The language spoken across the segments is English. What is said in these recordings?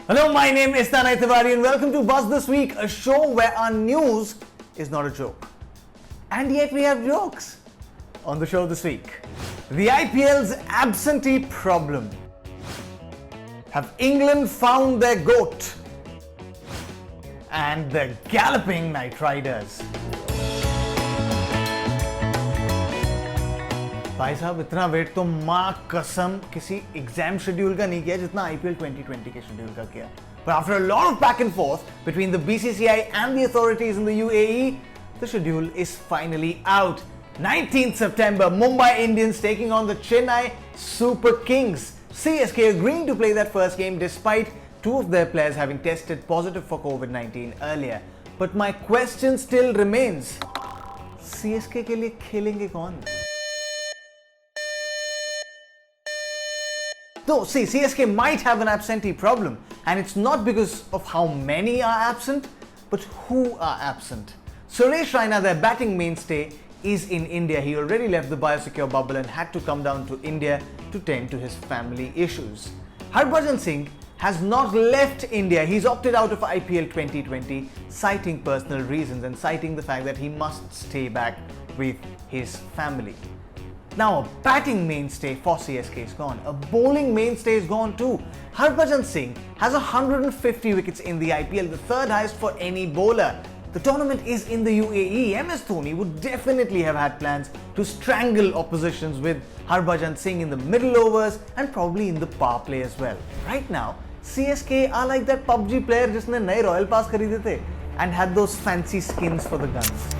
Hello, my name is Tanay Tiwari and welcome to Buzz This Week, a show where our news is not a joke. And yet we have jokes. On the show this week, the IPL's absentee problem. Have England found their GOAT? And the galloping Knight Riders. भाई साहब इतना wait तो माँ कसम किसी exam schedule का नहीं किया जितना आईपीएल 2020 के शेड्यूल का किया. But after a lot of back and forth between the BCCI and the authorities in the UAE, the schedule is finally out. 19th September, Mumbai Indians taking on the Chennai Super Kings. CSK agreeing to play that first game despite two of their players having tested positive for COVID-19 earlier. But my question still remains. CSK के लिए खेलेंगे कौन? Though, see, CSK might have an absentee problem, and it's not because of how many are absent, but who are absent. Suresh Raina, their batting mainstay, is in India. He already left the biosecure bubble and had to come down to India to tend to his family issues. Harbhajan Singh has not left India. He's opted out of IPL 2020, citing personal reasons and citing the fact that he must stay back with his family. Now, a batting mainstay for CSK is gone. A bowling mainstay is gone too. Harbhajan Singh has 150 wickets in the IPL, the third highest for any bowler. The tournament is in the UAE. MS Dhoni would definitely have had plans to strangle oppositions with Harbhajan Singh in the middle overs and probably in the power play as well. Right now, CSK are like that PUBG player जिसने नए Royal Pass खरीदे थे and had those fancy skins for the guns.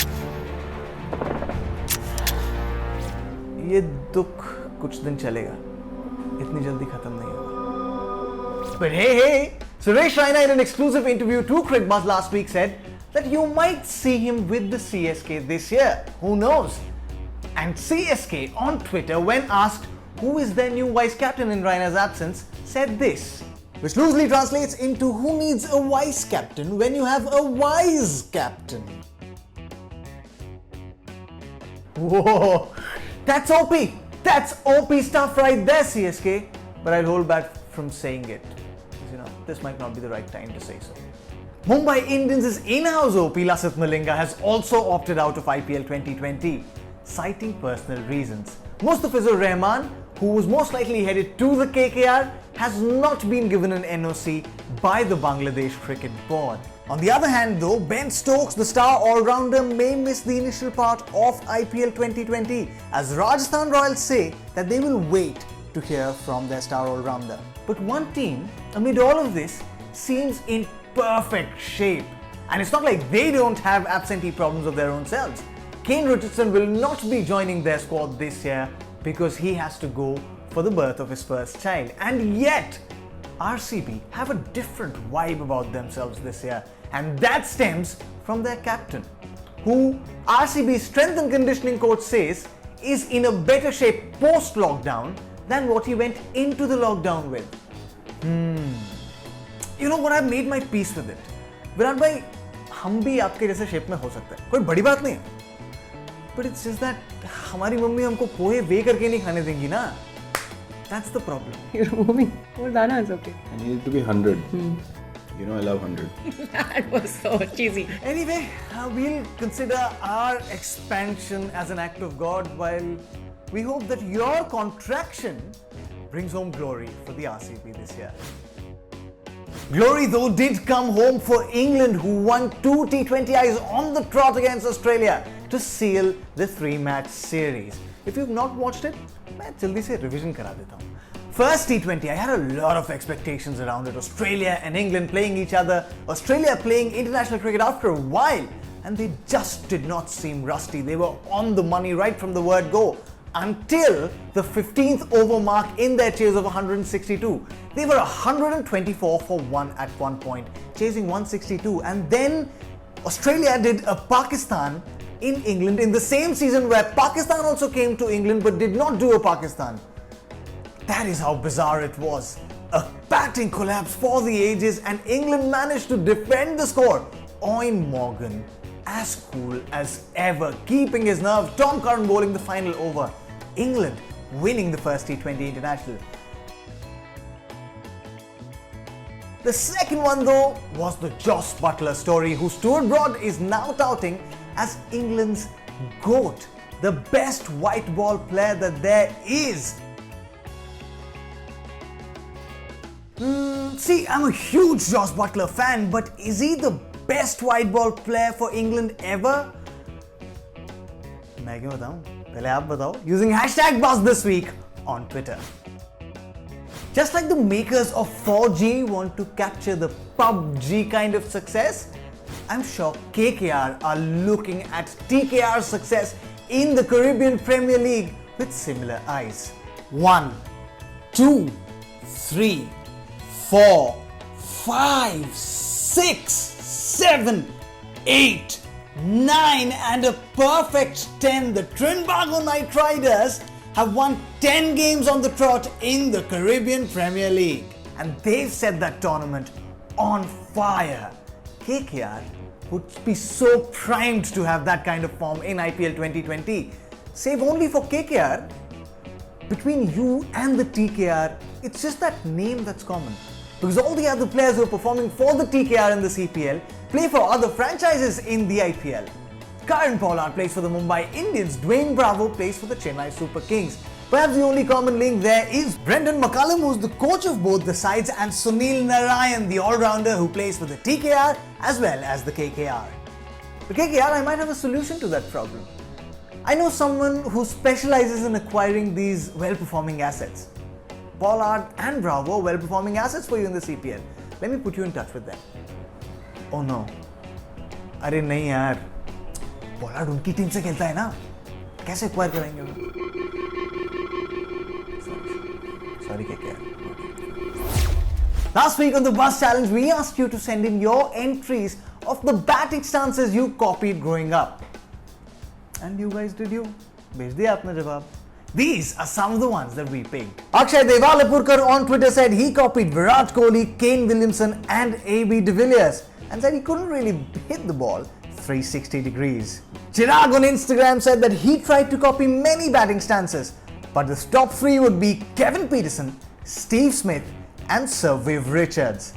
ये दुख कुछ दिन चलेगा, इतनी जल्दी खत्म नहीं होगा. But hey, Suresh Raina in an exclusive interview to CricBuzz last week said that you might see him with the CSK this year. Who knows? And CSK on Twitter, when asked who is their new vice captain in Raina's absence, said this, which loosely translates into who needs a vice captain when you have a wise captain. Whoa! That's OP! That's OP stuff right there, CSK. But I'll hold back from saying it. Because, this might not be the right time to say so. Mumbai Indians' in-house OP, Lasith Malinga, has also opted out of IPL 2020, citing personal reasons. Mustafizur Rahman, who was most likely headed to the KKR, has not been given an NOC by the Bangladesh Cricket Board. On the other hand though, Ben Stokes, the star all-rounder, may miss the initial part of IPL 2020 as Rajasthan Royals say that they will wait to hear from their star all-rounder. But one team, amid all of this, seems in perfect shape. And it's not like they don't have absentee problems of their own selves. Kane Richardson will not be joining their squad this year because he has to go for the birth of his first child. And yet, RCB have a different vibe about themselves this year, and that stems from their captain, who RCB's strength and conditioning coach says is in a better shape post-lockdown than what he went into the lockdown with. You know what, I've made my peace with it. Virat भाई, हम भी आपके जैसे shape में हो सकते हैं, कोई बड़ी बात नहीं है. But it's just that हमारी मम्मी हमको पोहे वे करके नहीं खाने देंगी ना. That's the problem. Your mommy. Oh, Dana is okay. I need it to be 100. You know I love 100. That was so cheesy. Anyway, we'll consider our expansion as an act of God while we hope that your contraction brings home glory for the RCB this year. Glory though did come home for England, who won 2 T20Is on the trot against Australia to seal the 3-match series. If you've not watched it, मैं जल्दी से revision करा देता हूँ. First T20, I had a lot of expectations around it. Australia and England playing each other, Australia playing international cricket after a while, and they just did not seem rusty. They were on the money right from the word go until the 15th over mark in their chase of 162. They were 124 for 1 at one point, chasing 162, and then Australia did a Pakistan in England in the same season where Pakistan also came to England but did not do a Pakistan. That is how bizarre it was. A batting collapse for the ages, and England managed to defend the score. Eoin Morgan, as cool as ever, keeping his nerve. Tom Curran bowling the final over. England winning the first T20 international. The second one though was the Joss Butler story, who Stuart Broad is now touting as England's GOAT, the best white ball player that there is. See, I'm a huge Joss Butler fan, but is he the best white ball player for England ever? मैं क्यों बताऊं? पहले आप बताओ using hashtag #BuzzThisWeek on Twitter. Just like the makers of 4G want to capture the PUBG kind of success, I'm sure KKR are looking at TKR's success in the Caribbean Premier League with similar eyes. 1, 2, 3, 4, 5, 6, 7, 8, 9 and a perfect 10. The Trinbago Knight Riders have won 10 games on the trot in the Caribbean Premier League. And they've set that tournament on fire. KKR would be so primed to have that kind of form in IPL 2020. Save only for KKR, between you and the TKR, it's just that name that's common. Because all the other players who are performing for the TKR in the CPL play for other franchises in the IPL. Kieron Pollard plays for the Mumbai Indians, Dwayne Bravo plays for the Chennai Super Kings. Perhaps the only common link there is Brendan McCullum, who's the coach of both the sides, and Sunil Narayan, the all-rounder who plays for the TKR as well as the KKR. The KKR, I might have a solution to that problem. I know someone who specializes in acquiring these well-performing assets. Pollard and Bravo, well-performing assets for you in the CPL. Let me put you in touch with them. Oh no. अरे नहीं यार, Pollard उनकी team से खेलता है ना, कैसे acquire करेंगे वो? Sorry KKR. Last week on the Buzz Challenge, we asked you to send in your entries of the batting stances you copied growing up. And you guys did you? भेज दिया आपने जवाब. These are some of the ones that we picked. Akshay Devalapurkar on Twitter said he copied Virat Kohli, Kane Williamson and AB de Villiers and said he couldn't really hit the ball 360 degrees. Chirag on Instagram said that he tried to copy many batting stances, but the top three would be Kevin Peterson, Steve Smith and Sir Viv Richards.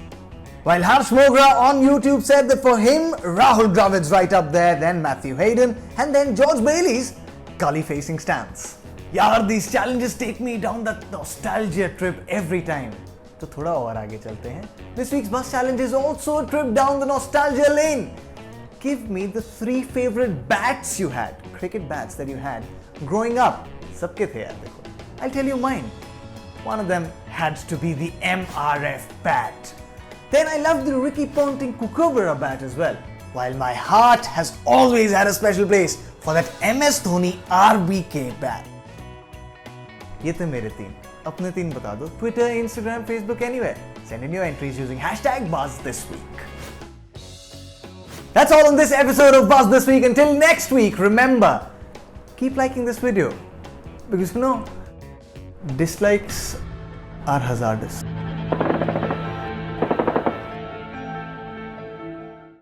While Harsh Mogra on YouTube said that for him, Rahul Dravid's right up there, then Matthew Hayden and then George Bailey's gully facing stance. यार, these challenges take me down that nostalgia trip every time. तो थोड़ा और आगे चलते हैं. This week's Buzz Challenge is also a trip down the nostalgia lane. Give me the 3 favorite bats you had, cricket bats that you had growing up. सबके थे यार देखो. I'll tell you mine. One of them had to be the MRF bat. Then I loved the Ricky Ponting Kookaburra bat as well. While my heart has always had a special place for that MS Dhoni RBK bat. ये थे मेरे 3. अपने 3 बता दो. Twitter, Instagram, Facebook, anywhere. Send in your entries using hashtag #BuzzThisWeek. That's all on this episode of Buzz This Week. Until next week, remember, keep liking this video. Because you know, dislikes are hazardous.